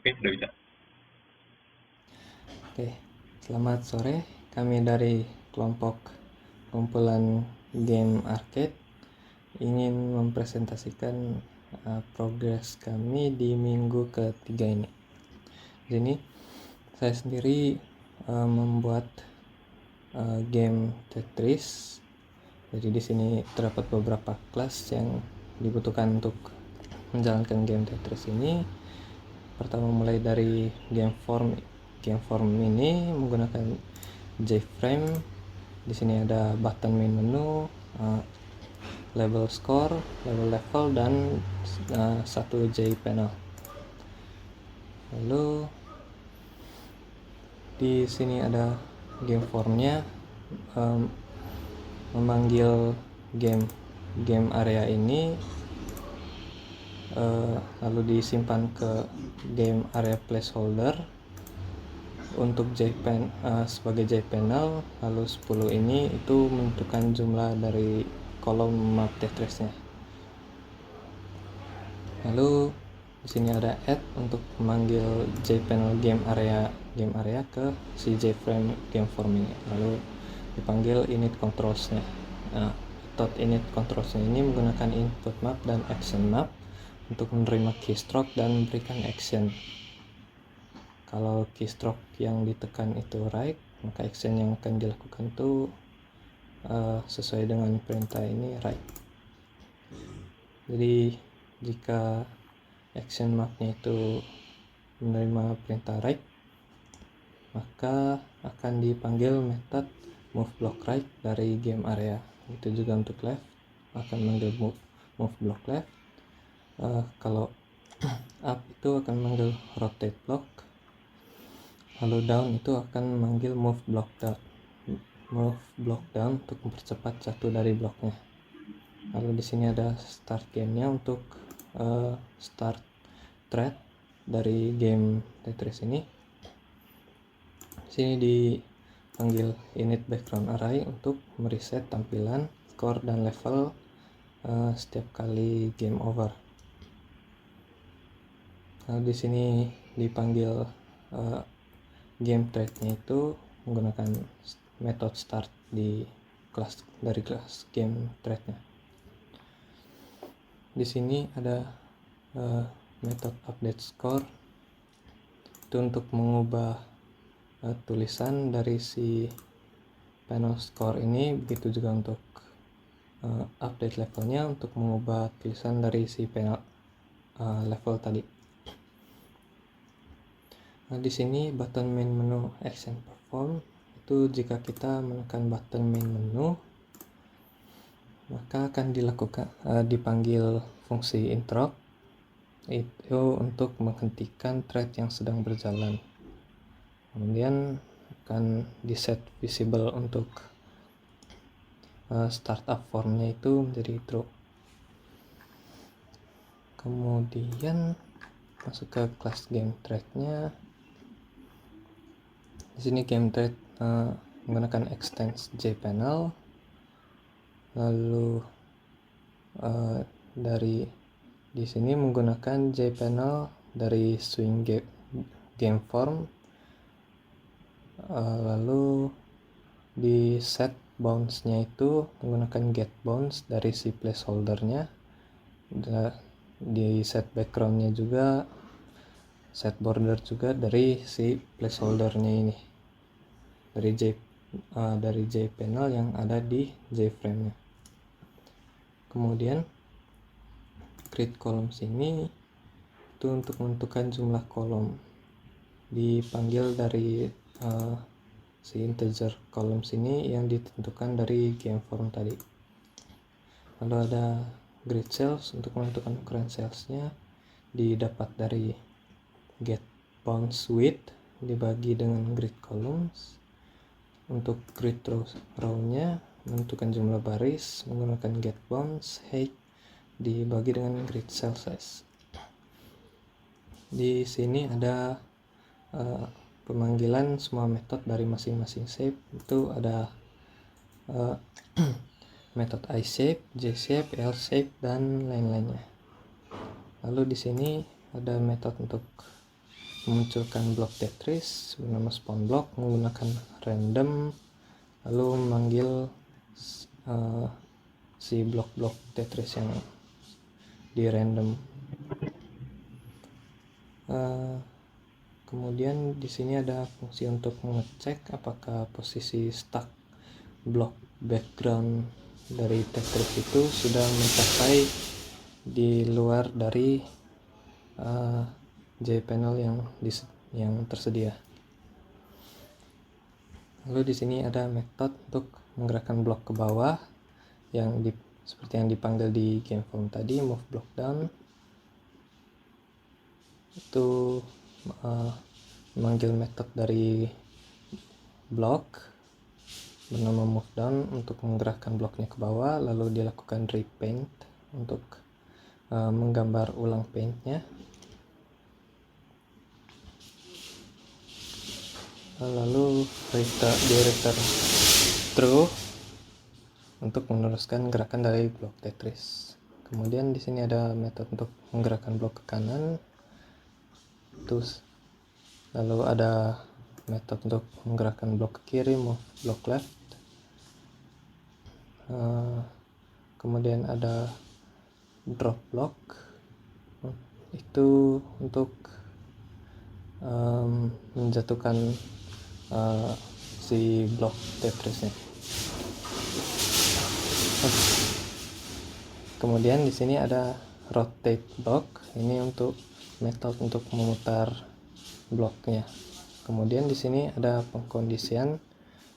Oke, udah bisa. Oke, selamat sore. Kami dari kelompok kumpulan game arcade ingin mempresentasikan progres kami di minggu ketiga ini. Di sini saya sendiri membuat game Tetris. Jadi di sini terdapat beberapa kelas yang dibutuhkan untuk menjalankan game Tetris ini. Pertama mulai dari game form ini menggunakan JFrame. Di sini ada button main menu, level score, level dan satu JPanel. Lalu di sini ada game formnya, memanggil game area ini, lalu disimpan ke game area placeholder untuk sebagai JPanel. Lalu 10 ini itu menentukan jumlah dari kolom map Tetrisnya. Lalu di sini ada add untuk memanggil JPanel game area ke si JFrame game form ini. Lalu dipanggil init controlsnya. Method init controlsnya ini menggunakan input map dan action map untuk menerima keystroke dan memberikan action. Kalau keystroke yang ditekan itu right, maka action yang akan dilakukan itu sesuai dengan perintah ini right. Jadi jika action mapnya itu menerima perintah right, maka akan dipanggil method move block right dari game area. Itu juga untuk left, akan manggil move block left. Kalau up itu akan manggil rotate block. Lalu down itu akan memanggil move block down untuk mempercepat satu dari bloknya. Lalu di sini ada start gamenya untuk start thread dari game Tetris ini. Di sini dipanggil init background array untuk mereset tampilan, score dan level setiap kali game over. Lalu di sini dipanggil game threadnya itu menggunakan metode start dari kelas game threadnya. Di sini ada metode update score itu untuk mengubah tulisan dari si panel score ini. Begitu juga untuk update levelnya untuk mengubah tulisan dari si panel level tadi. Nah, di sini button main menu action perform itu jika kita menekan button main menu, maka akan dipanggil fungsi interrupt itu untuk menghentikan thread yang sedang berjalan. Kemudian akan diset visible untuk startup formnya itu menjadi true. Kemudian masuk ke kelas game threadnya. Di sini game thread menggunakan extends JPanel. Lalu di sini menggunakan JPanel dari swing game form. Lalu di set bounce-nya itu menggunakan get bounce dari si placeholder-nya. Di set background-nya juga, set border juga dari si placeholder-nya ini, dari JPanel yang ada di JFrame-nya. Kemudian create columns ini itu untuk menentukan jumlah kolom, dipanggil dari si integer columns ini yang ditentukan dari game form tadi. Lalu ada grid cells untuk menentukan ukuran cellsnya, didapat dari get bounce width dibagi dengan grid columns. Untuk grid row-nya menentukan jumlah baris menggunakan get bounce height dibagi dengan grid cell size. Di sini ada pemanggilan semua metode dari masing-masing shape. Itu ada metode I-shape, J-shape, L-shape dan lain-lainnya. Lalu di sini ada metode untuk memunculkan blok Tetris bernama spawn block menggunakan random, lalu memanggil si blok-blok Tetris yang di random. Kemudian di sini ada fungsi untuk mengecek apakah posisi stuck blok background dari Tetris itu sudah mencapai di luar dari JPanel yang tersedia. Lalu di sini ada metode untuk menggerakkan blok ke bawah seperti yang dipanggil di game form tadi, move block down. Itu memanggil metode dari blok bernama move down untuk menggerakkan bloknya ke bawah, lalu dilakukan repaint untuk menggambar ulang paintnya. Lalu return true untuk meneruskan gerakan dari blok Tetris. Kemudian di sini ada metode untuk menggerakkan blok ke kanan. Lalu ada metode untuk menggerakkan blok ke kiri, move block left. Kemudian ada drop block, itu untuk menjatuhkan si blok Tetrisnya. Kemudian di sini ada rotate block, ini untuk metode untuk memutar bloknya. Kemudian di sini ada pengkondisian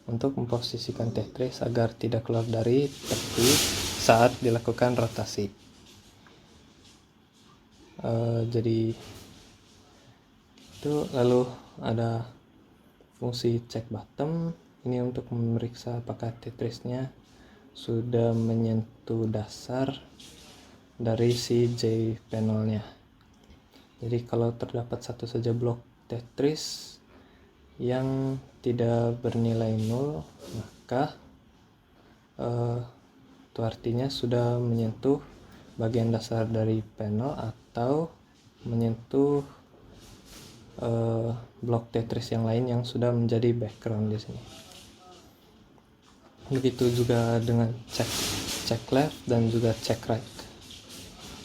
untuk memposisikan Tetris agar tidak keluar dari tepi saat dilakukan rotasi. Jadi itu, lalu ada fungsi check bottom, ini untuk memeriksa apakah Tetrisnya sudah menyentuh dasar dari si J panelnya. Jadi kalau terdapat satu saja blok Tetris yang tidak bernilai 0, maka itu artinya sudah menyentuh bagian dasar dari panel atau menyentuh blok Tetris yang lain yang sudah menjadi background di sini. Begitu juga dengan check left dan juga check right.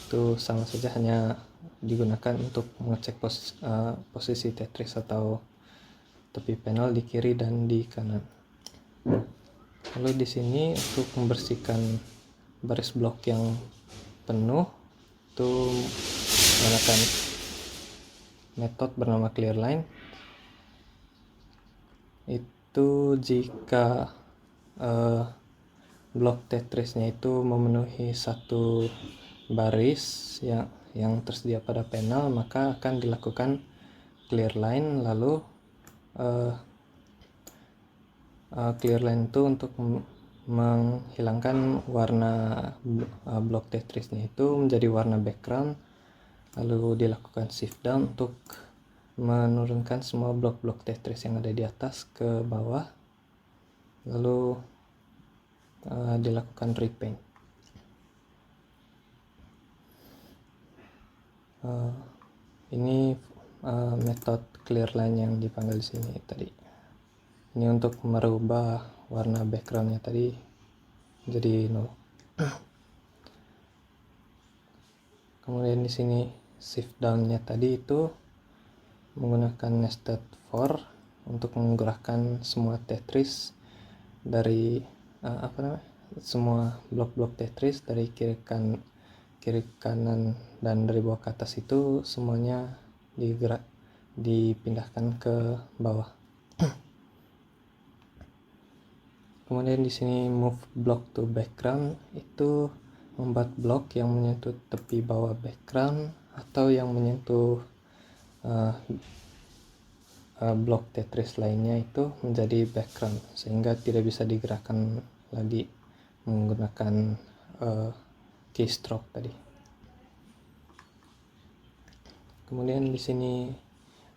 Itu sama saja, hanya digunakan untuk mengecek posisi Tetris atau tepi panel di kiri dan di kanan. Lalu di sini untuk membersihkan baris blok yang penuh itu menggunakan metode bernama clear line. Itu jika blok Tetrisnya itu memenuhi satu baris yang tersedia pada panel, maka akan dilakukan clear line. Lalu clear line itu untuk menghilangkan warna blok Tetrisnya itu menjadi warna background, lalu dilakukan shift down untuk menurunkan semua blok-blok Tetris yang ada di atas ke bawah, lalu dilakukan repaint. Ini metode clear line yang dipanggil di sini tadi. Ini untuk merubah warna backgroundnya tadi jadi 0. Kemudian di sini shift down-nya tadi itu menggunakan nested for untuk menggerakkan semua Tetris dari semua blok-blok Tetris dari kiri kanan dan dari bawah ke atas itu semuanya dipindahkan ke bawah. Kemudian di sini move block to background, itu membuat blok yang menyentuh tepi bawah background atau yang menyentuh blok Tetris lainnya itu menjadi background, sehingga tidak bisa digerakkan lagi menggunakan keystroke tadi. Kemudian di sini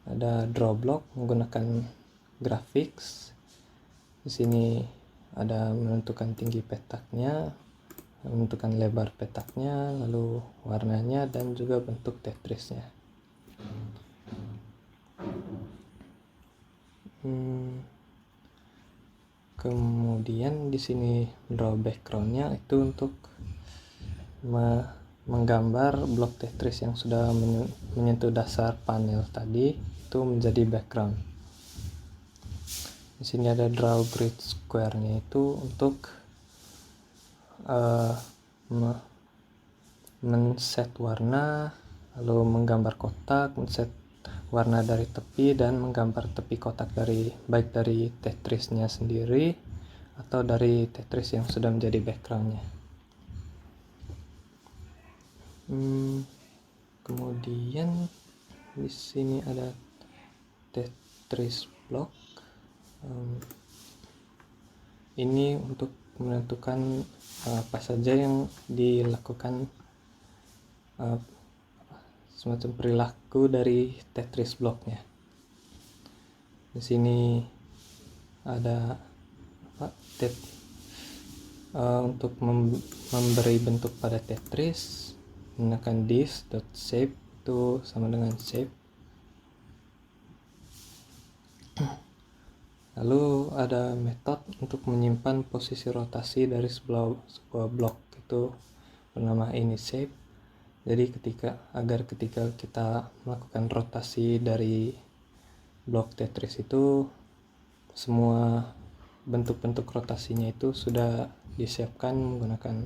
ada draw block menggunakan graphics. Di sini ada menentukan tinggi petaknya, menentukan lebar petaknya, lalu warnanya dan juga bentuk Tetrisnya. Kemudian di sini draw backgroundnya itu untuk menggambar blok Tetris yang sudah menyentuh dasar panel tadi itu menjadi background. Di sini ada draw grid square-nya itu untuk men-set warna, lalu menggambar kotak, men-set warna dari tepi, dan menggambar tepi kotak baik dari Tetrisnya sendiri atau dari Tetris yang sudah menjadi backgroundnya. Kemudian di sini ada Tetris block. Ini untuk menentukan apa saja yang dilakukan, semacam perilaku dari Tetris blocknya. Di sini ada untuk memberi bentuk pada Tetris, menggunakan this.shape itu sama dengan shape. Lalu ada metode untuk menyimpan posisi rotasi dari sebuah blok itu bernama initShape. Jadi agar ketika kita melakukan rotasi dari blok Tetris itu, semua bentuk-bentuk rotasinya itu sudah disiapkan menggunakan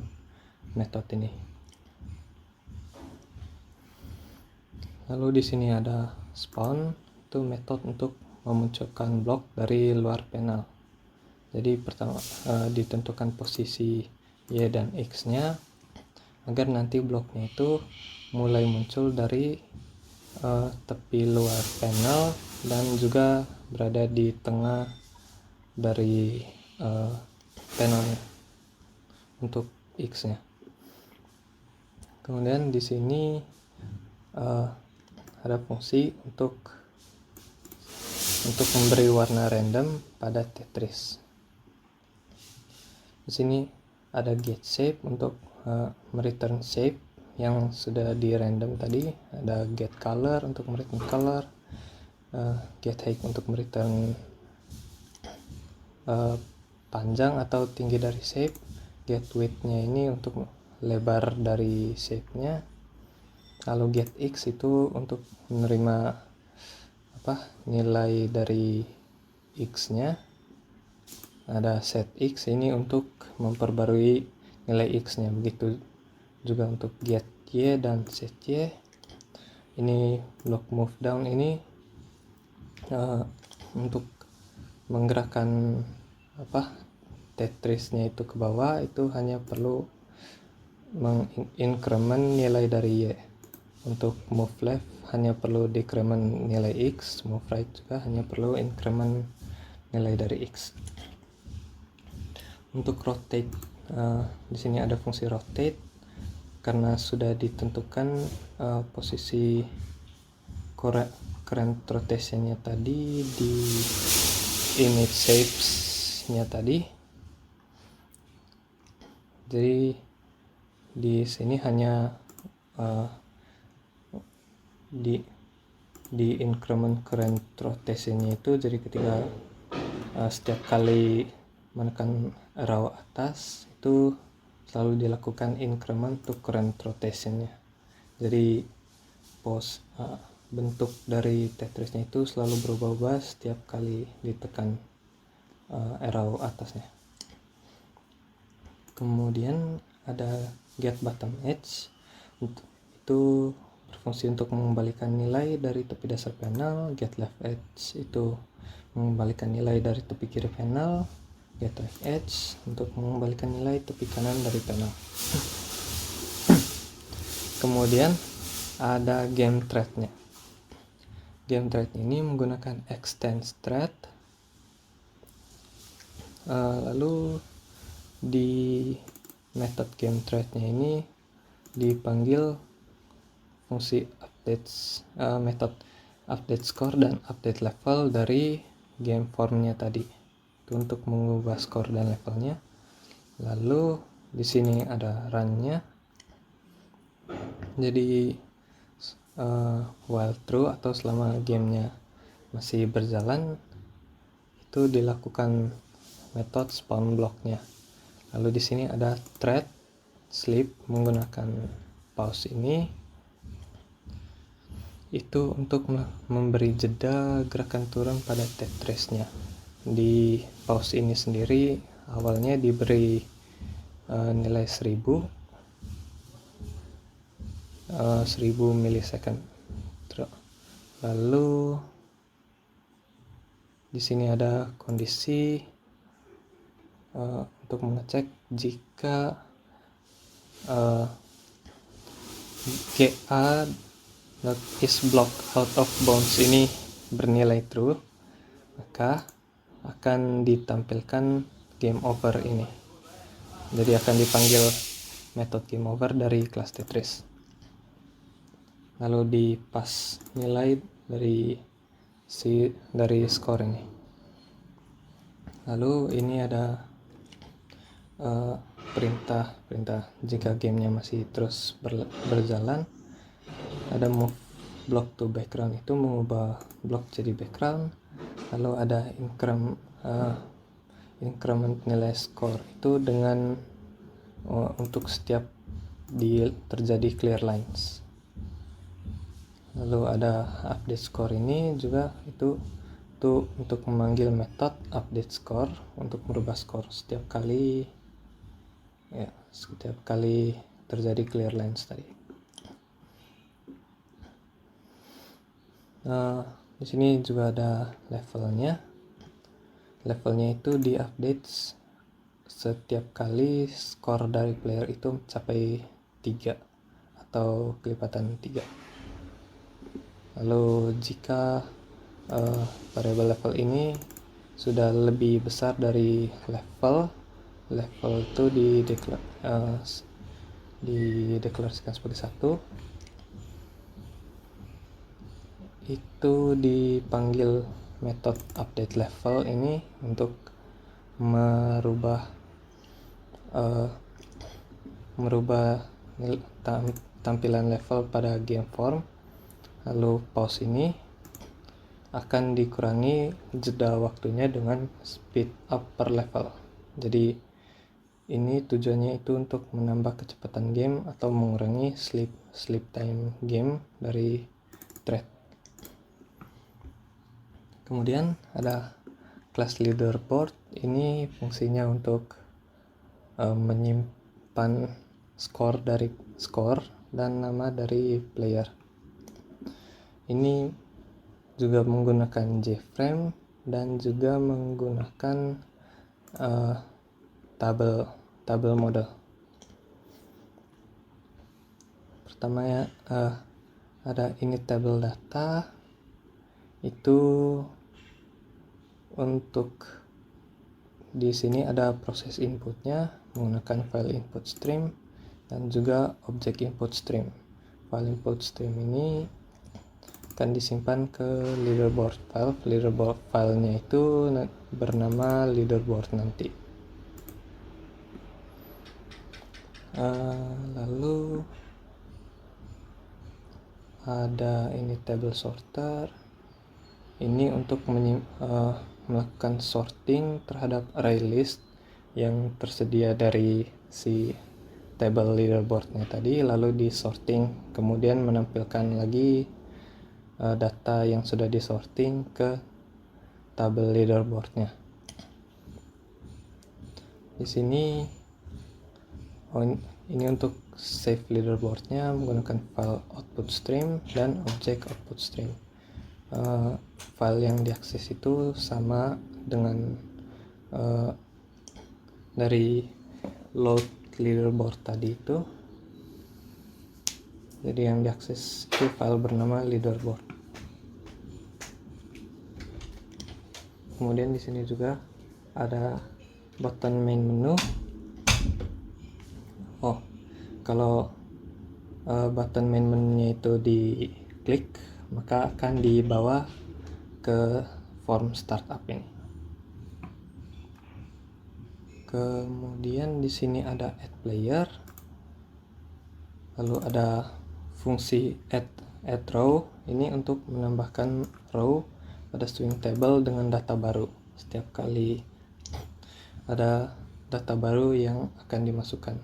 metode ini. Lalu di sini ada spawn, itu metode untuk memunculkan blok dari luar panel. Jadi pertama ditentukan posisi Y dan X-nya agar nanti bloknya itu mulai muncul dari tepi luar panel dan juga berada di tengah dari panelnya untuk X-nya. Kemudian di sini ada fungsi untuk memberi warna random pada Tetris. Di sini ada getShape untuk mereturn shape yang sudah di random tadi. Ada getColor untuk mereturn color, getHeight untuk mereturn panjang atau tinggi dari shape, getWidth-nya ini untuk lebar dari shape-nya. Lalu getX itu untuk menerima nilai dari X-nya. Ada setX ini untuk memperbarui nilai X-nya. Begitu juga untuk getY dan setY. Ini block move down ini untuk menggerakkan Tetrisnya itu ke bawah, itu hanya perlu mengincrement nilai dari Y. Untuk move left hanya perlu decrement nilai X, move right juga hanya perlu increment nilai dari X. Untuk rotate, di sini ada fungsi rotate karena sudah ditentukan posisi current rotation-nya tadi di image shapes-nya tadi. Jadi di sini hanya di increment current rotation-nya itu, jadi ketika setiap kali menekan arrow atas itu selalu dilakukan increment to current rotation-nya. Jadi bentuk dari Tetrisnya itu selalu berubah-ubah setiap kali ditekan arrow atasnya. Kemudian ada get bottom edge, itu berfungsi untuk mengembalikan nilai dari tepi dasar panel. Get left edge itu mengembalikan nilai dari tepi kiri panel. Get right edge untuk mengembalikan nilai tepi kanan dari panel. Kemudian ada game thread-nya. Game thread ini menggunakan extend thread. Lalu di method game thread-nya ini dipanggil fungsi method update score dan update level dari game form-nya tadi. Itu untuk mengubah skor dan levelnya. Lalu di sini ada run-nya. Jadi while true atau selama gamenya masih berjalan, itu dilakukan metode spawn blocknya. Lalu di sini ada thread sleep menggunakan pause ini, itu untuk memberi jeda gerakan turun pada Tetrisnya. Di pause ini sendiri awalnya diberi nilai 1000 milisecond. Lalu di sini ada kondisi untuk mengecek jika GA is blocked out of bounds ini bernilai true, maka akan ditampilkan game over ini. Jadi akan dipanggil metode game over dari kelas Tetris. Lalu dipas nilai dari skor ini. Lalu ini ada perintah jika gamenya masih terus berjalan. Ada move block to background, itu mengubah block jadi background. Lalu ada increment nilai skor, itu dengan untuk setiap terjadi clear lines. Lalu ada update score, ini juga itu untuk memanggil metode update score untuk merubah skor setiap kali terjadi clear lines tadi. Di sini juga ada levelnya. Levelnya itu diupdate setiap kali skor dari player itu mencapai 3 atau kelipatan 3. Lalu jika variabel level ini sudah lebih besar dari level itu dideklarasikan sebagai 1, itu dipanggil metode update level ini untuk merubah tampilan level pada game form. Lalu pause ini akan dikurangi jeda waktunya dengan speed up per level. Jadi ini tujuannya itu untuk menambah kecepatan game atau mengurangi sleep time game dari thread. Kemudian ada class leaderboard, ini fungsinya untuk menyimpan skor dan nama dari player. Ini juga menggunakan JFrame dan juga menggunakan tabel model. Pertama ada init table data, itu untuk di sini ada proses inputnya menggunakan file input stream dan juga objek input stream. File input stream ini akan disimpan ke leaderboard file. Leaderboard filenya itu bernama leaderboard nanti. Lalu ada ini table sorter, ini untuk melakukan sorting terhadap array list yang tersedia dari si table leaderboardnya tadi, lalu di sorting kemudian menampilkan lagi data yang sudah disorting ke tabel leaderboardnya. Di sini ini untuk save leaderboardnya menggunakan file output stream dan objek output stream. File yang diakses itu sama dengan dari load leaderboard tadi itu. Jadi yang diakses itu file bernama leaderboard. Kemudian di sini juga ada button main menu. Kalau button main menunya itu diklik, maka akan dibawa ke form startup ini. Kemudian di sini ada add player, lalu ada fungsi add row, ini untuk menambahkan row pada swing table dengan data baru setiap kali ada data baru yang akan dimasukkan.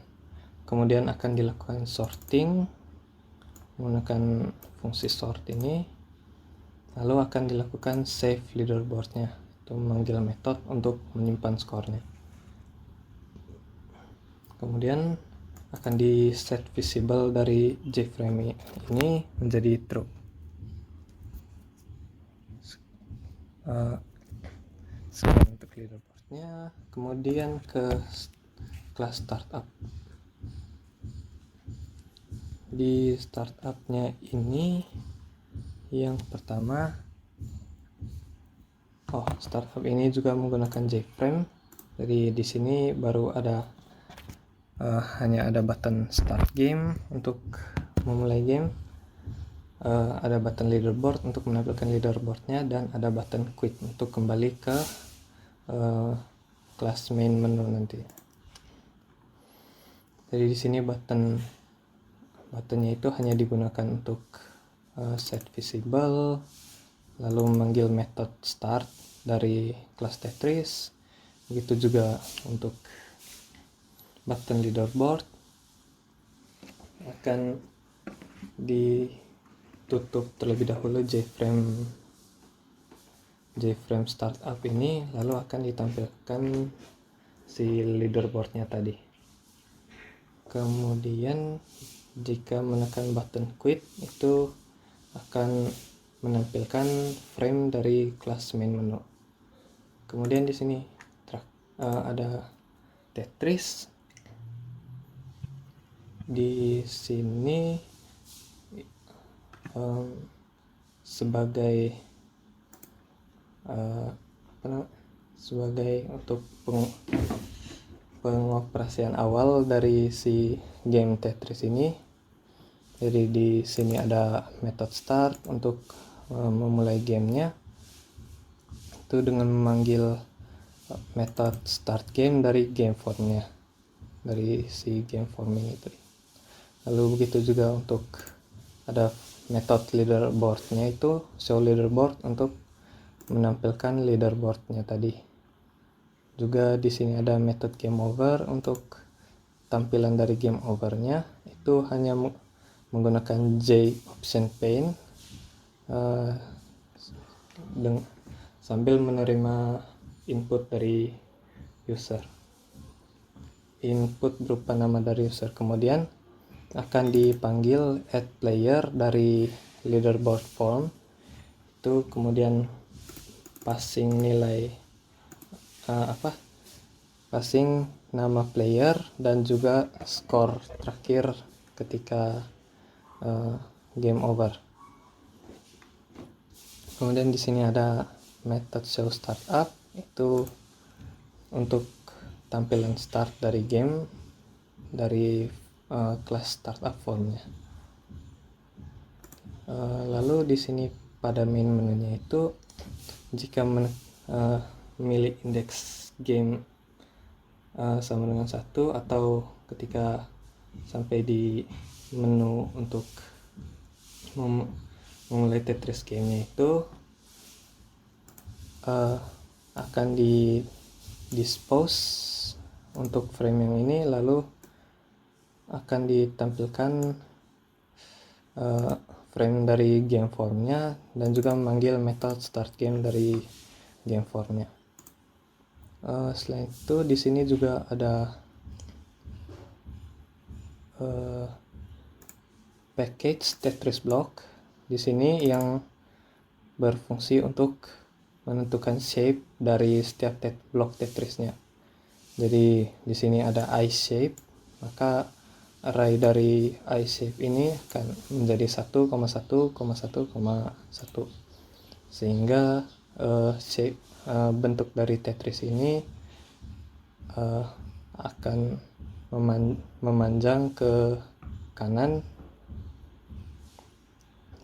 Kemudian akan dilakukan sorting menggunakan fungsi sort ini, lalu akan dilakukan save leaderboardnya, itu memanggil metode untuk menyimpan skornya. Kemudian akan di set visible dari JFrame ini menjadi true. Sekarang untuk leaderboardnya, kemudian ke kelas startup. Di startupnya ini yang pertama, startup ini juga menggunakan JFrame. Jadi di sini baru ada hanya ada button start game untuk memulai game, ada button leaderboard untuk menampilkan leaderboardnya, dan ada button quit untuk kembali ke kelas main menu nanti. Jadi di sini buttonnya itu hanya digunakan untuk set visible, lalu memanggil method start dari kelas Tetris. Begitu juga untuk button leaderboard akan ditutup terlebih dahulu JFrame startup ini, lalu akan ditampilkan si leaderboardnya tadi. Kemudian jika menekan button quit, itu akan menampilkan frame dari kelas main menu. Kemudian di sini ada Tetris. Di sini sebagai untuk pengoperasian awal dari si game Tetris ini. Jadi di sini ada method start untuk memulai gamenya, itu dengan memanggil method start game dari game formnya, dari si game forming itu. Lalu begitu juga untuk ada method leaderboardnya, itu show leaderboard untuk menampilkan leaderboardnya tadi. Juga di sini ada method game over untuk tampilan dari game overnya, itu hanya menggunakan J option pane sambil menerima input dari user. Input berupa nama dari user, kemudian akan dipanggil add player dari leaderboard form, itu kemudian passing nilai passing nama player dan juga skor terakhir ketika game over. Kemudian di sini ada method show startup, itu untuk tampilan start dari game dari kelas startup formnya. Lalu di sini pada main menunya itu, jika memilih indeks game sama dengan 1, atau ketika sampai di menu untuk memulai Tetris gamenya itu akan di dispose untuk frame yang ini, lalu akan ditampilkan frame dari game formnya dan juga memanggil method start game dari game formnya. Selain itu di sini juga ada package Tetris block di sini yang berfungsi untuk menentukan shape dari setiap blok Tetrisnya. Jadi di sini ada eye shape, maka array dari eye shape ini akan menjadi 1,1,1,1, sehingga shape bentuk dari Tetris ini akan memanjang ke kanan.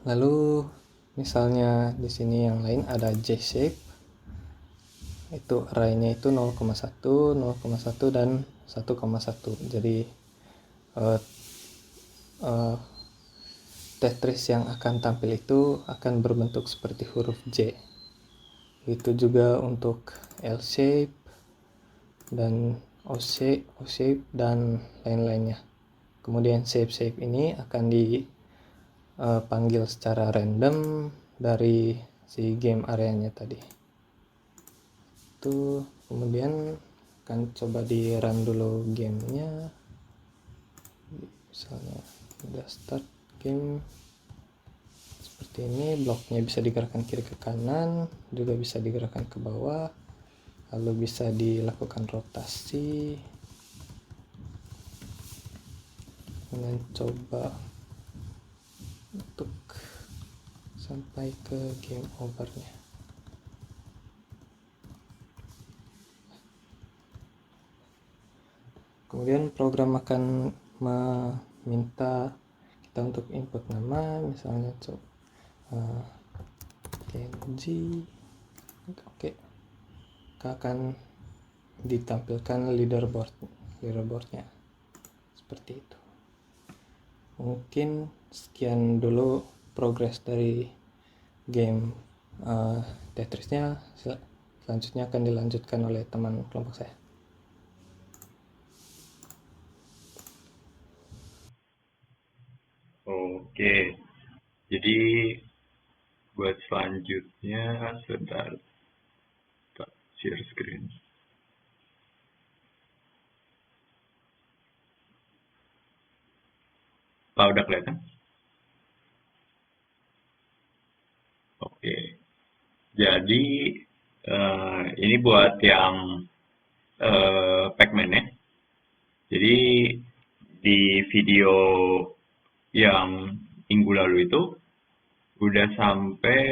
Lalu misalnya di sini yang lain ada J shape, itu arraynya itu 0,1, 0,1 dan 1,1. Jadi Tetris yang akan tampil itu akan berbentuk seperti huruf J. Itu juga untuk L shape dan O shape dan lain-lainnya. Kemudian shape ini akan dipanggil secara random dari si game areanya tadi. Itu kemudian akan coba di run dulu gamenya. Misalnya udah start game seperti ini, bloknya bisa digerakkan kiri ke kanan, juga bisa digerakkan ke bawah, lalu bisa dilakukan rotasi. Kemudian coba untuk sampai ke game overnya. Kemudian program akan meminta kita untuk input nama, misalnya Kenji. Oke. Akan ditampilkan leaderboardnya seperti itu. Mungkin sekian dulu progres dari game Tetrisnya. Selanjutnya akan dilanjutkan oleh teman kelompok saya. Oke, jadi buat selanjutnya sebentar, share screen. Udah kelihatan? Oke, jadi ini buat yang Pac-Man ya. Jadi di video yang minggu lalu itu udah sampai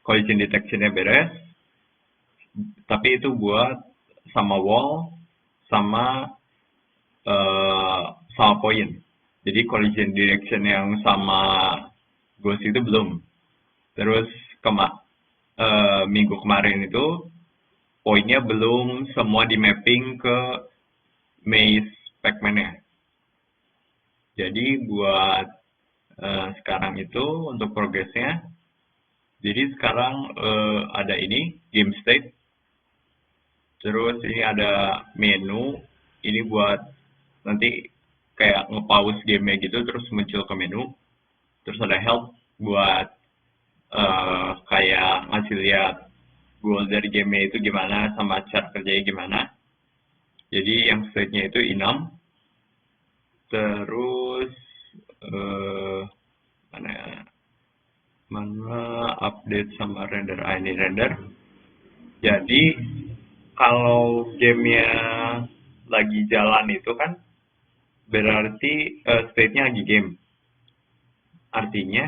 collision detection-nya beres, tapi itu buat sama wall sama poin. Jadi collision direction yang sama ghost itu belum. Terus minggu kemarin itu poinnya belum semua di mapping ke maze Pac-Man-nya. Jadi buat sekarang itu untuk progresnya, jadi sekarang ada ini game state, terus ini ada menu, ini buat nanti kayak nge-pause gamenya gitu terus muncul ke menu, terus ada help buat kayak ngasih lihat goal dari gamenya itu gimana sama cara kerjanya gimana. Jadi yang state-nya itu enum, terus mana update sama render, ini render. Jadi kalau gamenya lagi jalan itu kan berarti state-nya lagi game. Artinya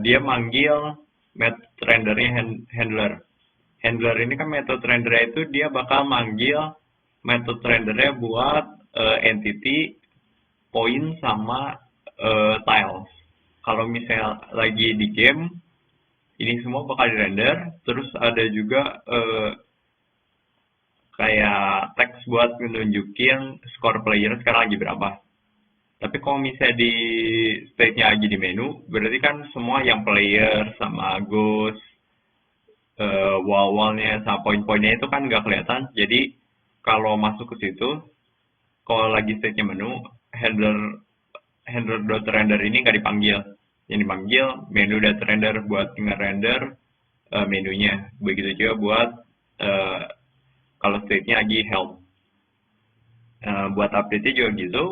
dia manggil method rendernya handler. Handler ini kan method rendernya itu dia bakal manggil method rendernya buat entity, point sama tiles. Kalau misalnya lagi di game, ini semua bakal di-render, terus ada juga kayak teks buat menunjukin skor player sekarang lagi berapa. Tapi kalau misalnya di state-nya lagi di menu, berarti kan semua yang player sama ghost, wall-wallnya sama poin-poinnya itu kan nggak kelihatan. Jadi kalau masuk ke situ, kalau lagi state-nya menu, handler.render ini nggak dipanggil. Yang dipanggil menu.render buat nge-render menunya. Begitu juga buat kalau state-nya lagi help. Buat update-nya juga gitu.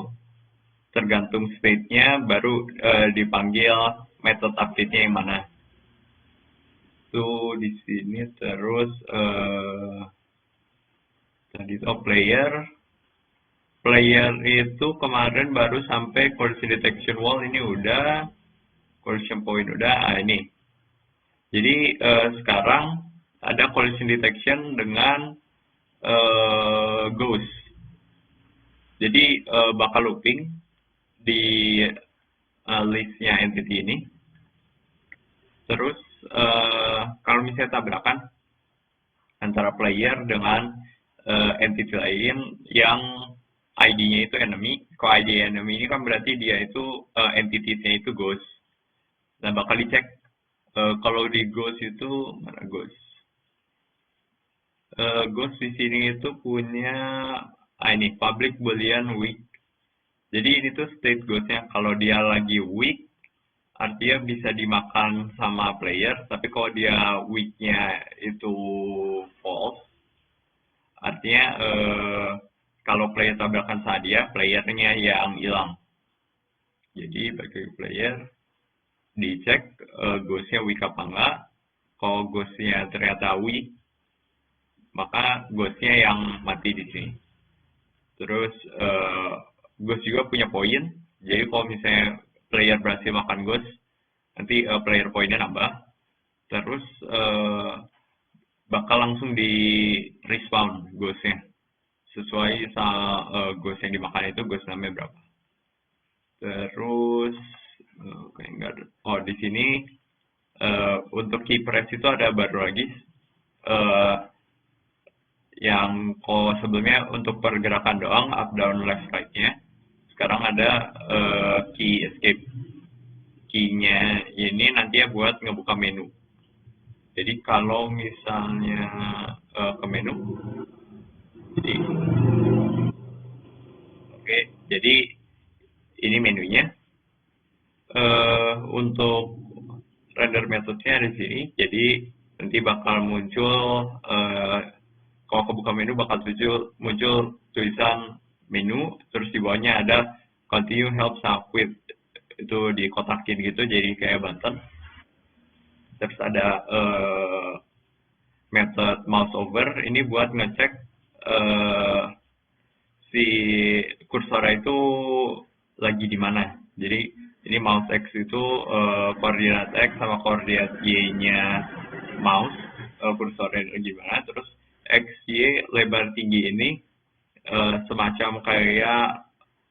Tergantung state-nya baru dipanggil method update-nya yang mana. Tuh di sini terus tadi itu player itu kemarin baru sampai collision detection wall, ini udah, collision point udah, ini. Jadi sekarang ada collision detection dengan ghost. Jadi bakal looping di listnya entity ini. Terus kalau misalnya tabrakan antara player dengan entity lain yang ID-nya itu enemy. Kalau ID enemy ini kan berarti dia itu entity-nya itu ghost. Dan bakal dicek kalau di ghost itu mana ghost? Ghost di sini itu punya ini public boolean weak. Jadi ini tuh state ghostnya. Kalau dia lagi weak, artinya bisa dimakan sama player. Tapi kalau dia weaknya itu false, artinya kalau player tabrakan sama dia, playernya yang hilang. Jadi bagi player dicek ghostnya weak apa enggak. Kalau ghostnya ternyata weak, maka ghostnya yang mati di sini. Terus ghost juga punya poin. Jadi kalau misalnya player berhasil makan ghost, nanti player poinnya nambah. Terus bakal langsung di respawn ghostnya. Sesuai sama ghost yang dimakan itu ghost namanya berapa. Terus oh di sini untuk key press itu ada baru lagi yang kalau sebelumnya untuk pergerakan doang up down left right-nya, sekarang ada key escape. Key-nya ini nantinya buat ngebuka menu. Jadi kalau misalnya ke menu, jadi ini menunya. Untuk render methodenya di sini, jadi nanti bakal muncul kalau kebuka menu bakal muncul tulisan menu, terus di bawahnya ada continue, help, sama quit. Itu dikotakin gitu jadi kayak button. Terus ada method mouse over, ini buat ngecek si kursornya itu lagi di mana. Jadi ini mouse X itu koordinat X sama koordinat Y-nya mouse, kursornya gimana. Terus X, Y, lebar tinggi ini semacam kayak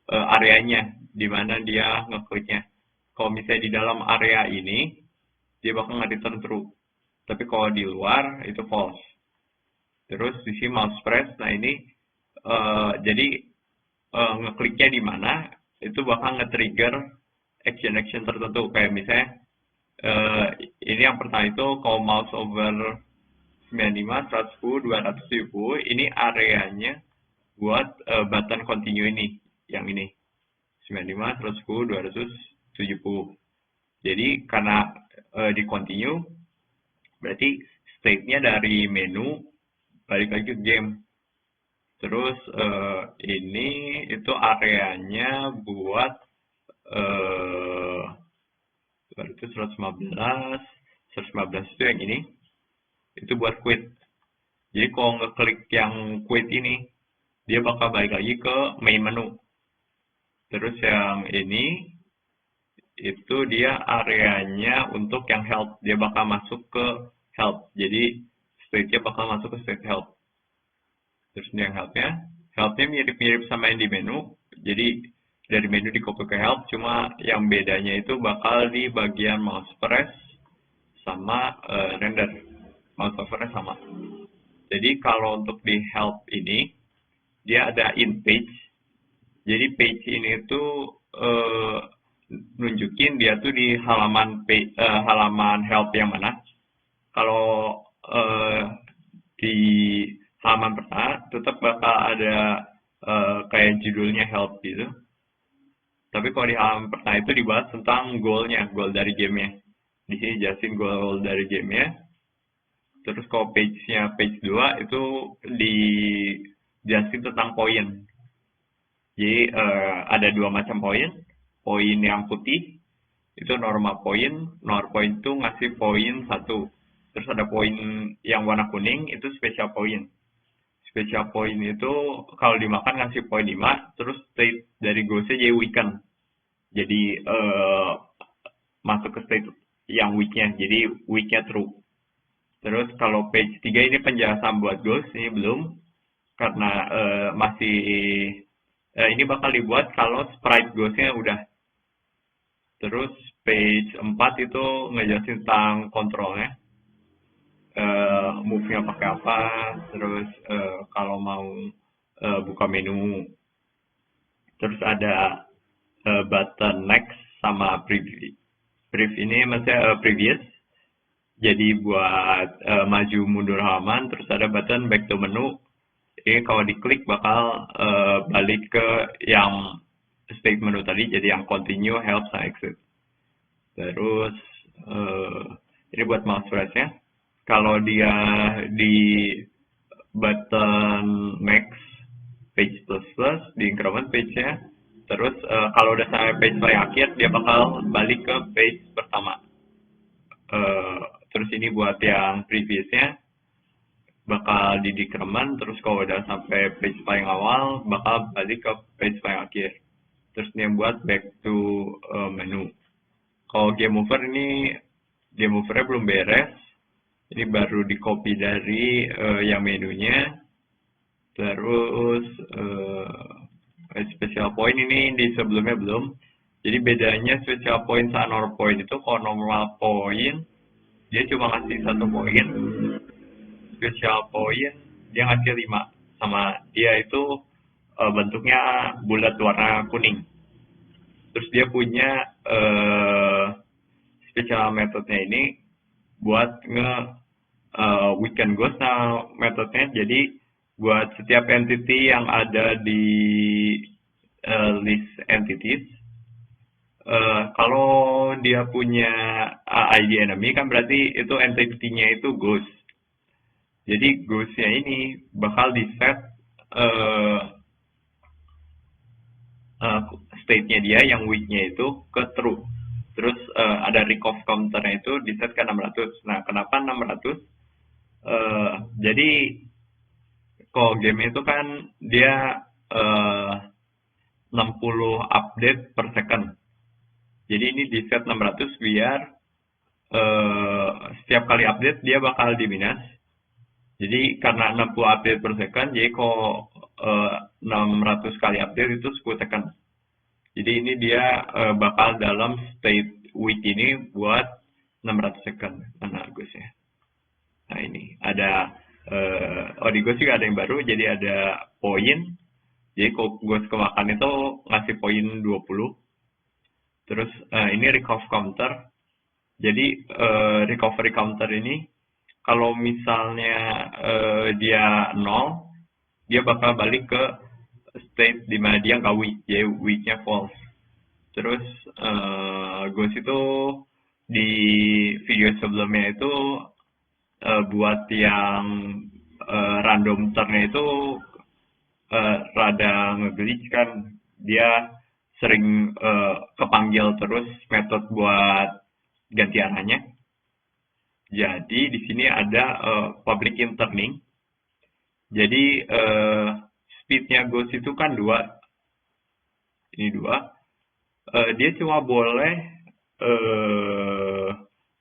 areanya di mana dia ngekliknya. Kalau misalnya di dalam area ini, dia bakal nge-return true. Tapi kalau di luar, itu false. Terus di sini mouse press, nah ini jadi ngekliknya di mana, itu bakal nge-trigger action-action tertentu. Kayak misalnya, ini yang pertama itu kalau mouse over 95, 110, 270, ini areanya buat button continue ini, yang ini. 95, 110, 270. Jadi karena di continue, berarti state-nya dari menu balik lagi ke game. Terus ini itu areanya buat itu 115 itu yang ini, itu buat quit. Jadi kalau ngeklik yang quit ini, dia bakal balik lagi ke main menu. Terus yang ini itu dia areanya untuk yang help, dia bakal masuk ke help. Jadi state-nya bakal masuk ke state help. Terus ini yang helpnya mirip-mirip sama yang di menu. Jadi dari menu di copy ke help, cuma yang bedanya itu bakal di bagian mouse press sama render. Mouse overnya sama. Jadi kalau untuk di help ini, dia ada in page. Jadi page ini tuh nunjukin dia tuh di halaman help yang mana. Kalau di halaman pertama tetap bakal ada kayak judulnya help gitu. Tapi kalau di halaman pertama itu dibahas tentang goal dari gamenya. Di sini jelasin goal dari gamenya. Terus kalau page-nya page 2 itu dijelasin tentang poin. Jadi ada dua macam poin. Poin yang putih itu normal poin. Normal poin itu ngasih poin 1. Terus ada poin yang warna kuning itu special point. Special point itu kalau dimakan ngasih poin 5. Terus state dari goalsnya jadi weaken. Jadi masuk ke state yang weaknya. Jadi weaknya true. Terus kalau page 3 ini penjelasan buat goals, ini belum. Karena masih ini bakal dibuat kalau sprite goalsnya udah. Terus page 4 itu ngejelasin tentang kontrolnya. Move-nya pakai apa, terus kalau mau buka menu. Terus ada button next sama brief ini maksudnya previous. Jadi buat maju mundur halaman, terus ada button back to menu. Jadi kalau diklik bakal balik ke yang state menu tadi, jadi yang continue, help, sama exit. Terus ini buat mouse press-nya. Kalau dia di button max, page plus plus, di increment page-nya, terus kalau udah sampai page paling akhir, dia bakal balik ke page pertama. Terus ini buat yang previousnya, bakal di decrement, terus kalau udah sampai page paling awal, bakal balik ke page paling akhir. Terus ini yang buat back to menu. Kalau game over ini, game overnya belum beres. Ini baru di copy dari yang menunya. Terus special point ini di sebelumnya belum. Jadi bedanya special point sama normal point itu, kalau normal point dia cuma ngasih 1 poin, special point dia ngasih 5, sama dia itu bentuknya bulat warna kuning. Terus dia punya special methodnya ini buat weekend ghost metodenya. Jadi buat setiap entity yang ada di list entities, kalau dia punya ID enemy kan berarti itu entity-nya itu ghost. Jadi ghost-nya ini bakal di set state-nya dia yang weak-nya itu ke true. Terus ada recover counter-nya itu di set ke 600. Nah, kenapa 600? Jadi kalau game itu kan dia 60 update per second. Jadi ini di set 600 biar setiap kali update dia bakal di minus. Jadi karena 60 update per second, jadi kalau 600 kali update itu 10 second. Jadi ini dia bakal dalam state week ini buat 600 second. Mana Ghost-nya? Nah ini ada di Ghost juga ada yang baru, jadi ada poin. Jadi kalau Ghost kemakan itu ngasih poin 20. Terus ini recover counter. Jadi recovery counter ini kalau misalnya dia 0, dia bakal balik ke state di mana dia nggak weak, jadi weaknya false. Terus Ghost itu di video sebelumnya itu buat yang random turn-nya itu rada nge-glitch kan, dia sering kepanggil terus metode buat ganti arahnya. Jadi di sini ada public interning. Jadi speednya Ghost itu kan 2. Ini 2. Dia cuma boleh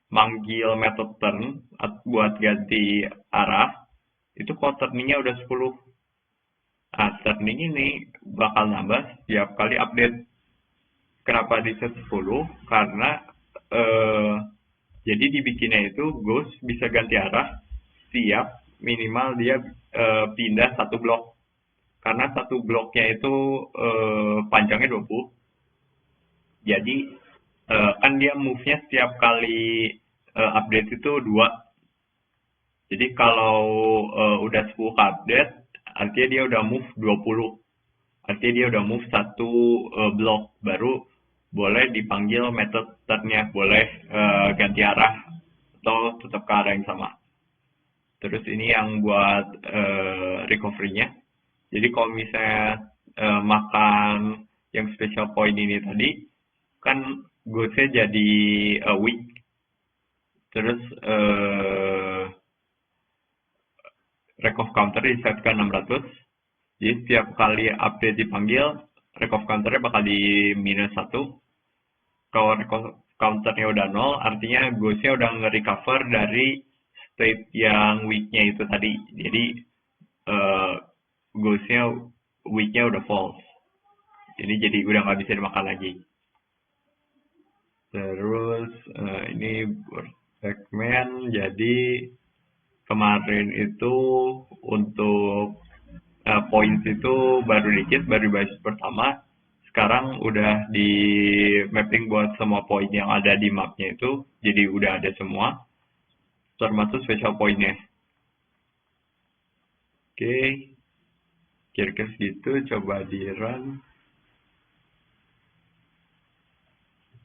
manggil method turn buat ganti arah. Itu kalau turningnya udah 10. Nah, turning ini bakal nambah setiap kali update. Kenapa di set 10? Karena jadi dibikinnya itu Ghost bisa ganti arah setiap minimal dia pindah 1 blok. Karena 1 bloknya itu panjangnya 20. Jadi kan dia move-nya setiap kali update itu 2. Jadi kalau udah 10 update, artinya dia udah move 20. Artinya dia udah move 1 blok, baru boleh dipanggil metode-nya, boleh ganti arah atau tetap ke arah yang sama. Terus ini yang buat recovery-nya. Jadi kalau misalnya makan yang special point ini tadi, kan Ghost-nya jadi weak. Terus recover counter di set ke 600. Jadi setiap kali update dipanggil, recover counter-nya bakal di minus 1. Kalau recover counter-nya udah 0, artinya Ghost-nya udah nge-recover dari state yang weak-nya itu tadi. Jadi Ghost-nya weak-nya udah false. Jadi udah nggak bisa dimakan lagi. Terus ini segmen. Jadi kemarin itu untuk points itu baru dikit, baru dibahas pertama. Sekarang udah di mapping buat semua poin yang ada di mapnya itu, jadi udah ada semua. termasuk special point-nya. Oke, kira-kira segitu. Coba di run.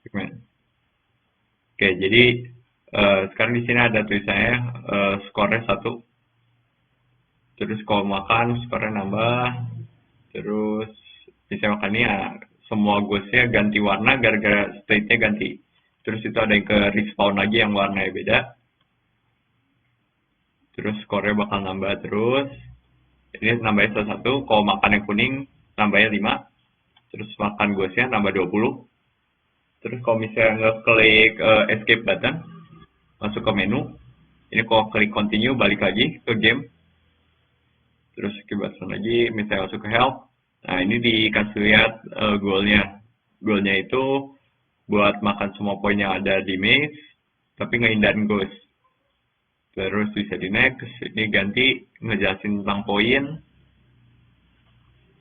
Oke, jadi sekarang di sini ada tulisannya skornya 1. Terus kalau makan skornya nambah. Terus misalkan ini ya semua ghostnya ganti warna gara-gara state-nya ganti. Terus itu ada yang ke respawn lagi yang warnanya beda. Terus skornya bakal nambah terus. Ini nambahnya 1. Kalau makan yang kuning nambahnya 5. Terus makan ghostnya nambah 20. Terus kalau misalnya ngeklik escape button, masuk ke menu. Ini kalau klik continue balik lagi ke game. Terus escape button lagi, misalnya masuk ke help. Nah ini dikasih lihat goalnya. Goalnya itu buat makan semua poin yang ada di maze, tapi ngehindarin ghost. Terus bisa di next, ini ganti ngejelasin tentang poin.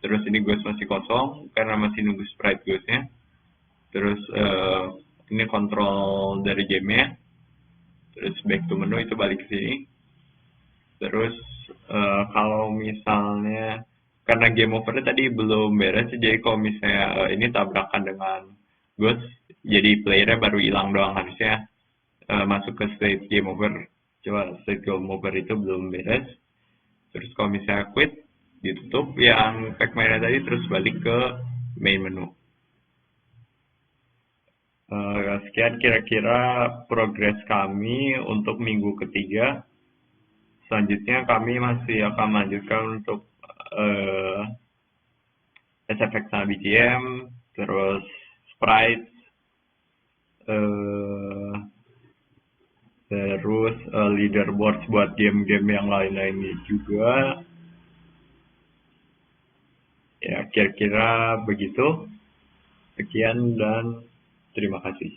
Terus ini ghost masih kosong karena masih nunggu sprite ghostnya. Terus ini kontrol dari gamenya. Terus back to menu itu balik ke sini. Terus kalau misalnya karena game over tadi belum beres, jadi kalau misalnya ini tabrakan dengan ghost, jadi playernya baru hilang doang, harusnya masuk ke state game over. Coba state game over itu belum beres. Terus kalau misalnya quit, ditutup yang pack merah tadi, terus balik ke main menu. Sekian kira-kira progres kami untuk minggu ketiga. Selanjutnya kami masih akan melanjutkan untuk SFX sama BGM, terus Sprite, terus leaderboards buat game-game yang lain-lainnya juga. Ya, kira-kira begitu. Sekian dan terima kasih.